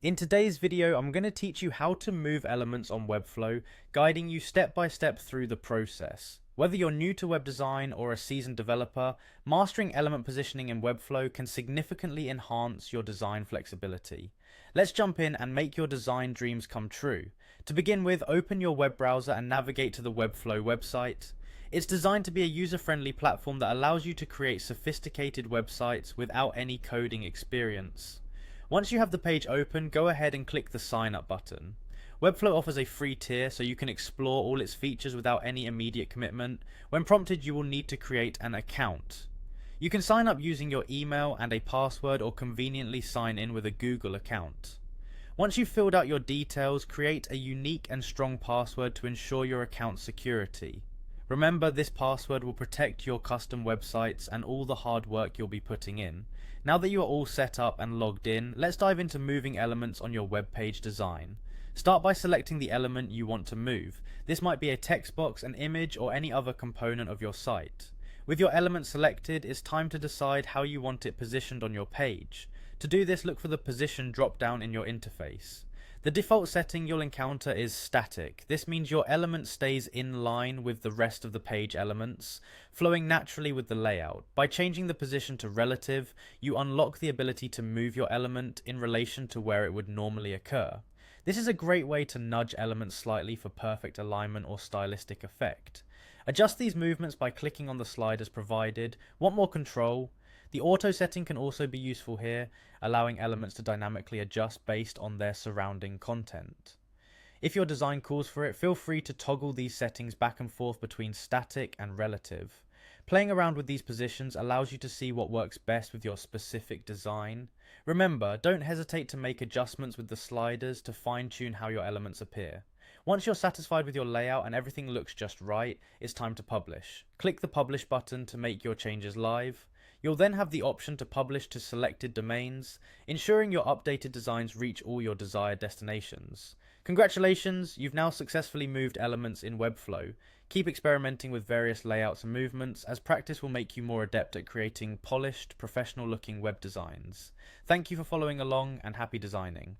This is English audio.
In today's video, I'm going to teach you how to move elements on Webflow, guiding you step by step through the process. Whether you're new to web design or a seasoned developer, mastering element positioning in Webflow can significantly enhance your design flexibility. Let's jump in and make your design dreams come true. To begin with, open your web browser and navigate to the Webflow website. It's designed to be a user-friendly platform that allows you to create sophisticated websites without any coding experience. Once you have the page open, go ahead and click the sign up button. Webflow offers a free tier so you can explore all its features without any immediate commitment. When prompted, you will need to create an account. You can sign up using your email and a password, or conveniently sign in with a Google account. Once you've filled out your details, create a unique and strong password to ensure your account's security. Remember, this password will protect your custom websites and all the hard work you'll be putting in. Now that you are all set up and logged in, let's dive into moving elements on your web page design. Start by selecting the element you want to move. This might be a text box, an image, or any other component of your site. With your element selected, it's time to decide how you want it positioned on your page. To do this, look for the position drop-down in your interface. The default setting you'll encounter is static. This means your element stays in line with the rest of the page elements, flowing naturally with the layout. By changing the position to relative, you unlock the ability to move your element in relation to where it would normally occur. This is a great way to nudge elements slightly for perfect alignment or stylistic effect. Adjust these movements by clicking on the sliders provided. Want more control? The auto setting can also be useful here, allowing elements to dynamically adjust based on their surrounding content. If your design calls for it, feel free to toggle these settings back and forth between static and relative. Playing around with these positions allows you to see what works best with your specific design. Remember, don't hesitate to make adjustments with the sliders to fine-tune how your elements appear. Once you're satisfied with your layout and everything looks just right, it's time to publish. Click the publish button to make your changes live. You'll then have the option to publish to selected domains, ensuring your updated designs reach all your desired destinations. Congratulations, you've now successfully moved elements in Webflow. Keep experimenting with various layouts and movements, as practice will make you more adept at creating polished, professional-looking web designs. Thank you for following along, and happy designing.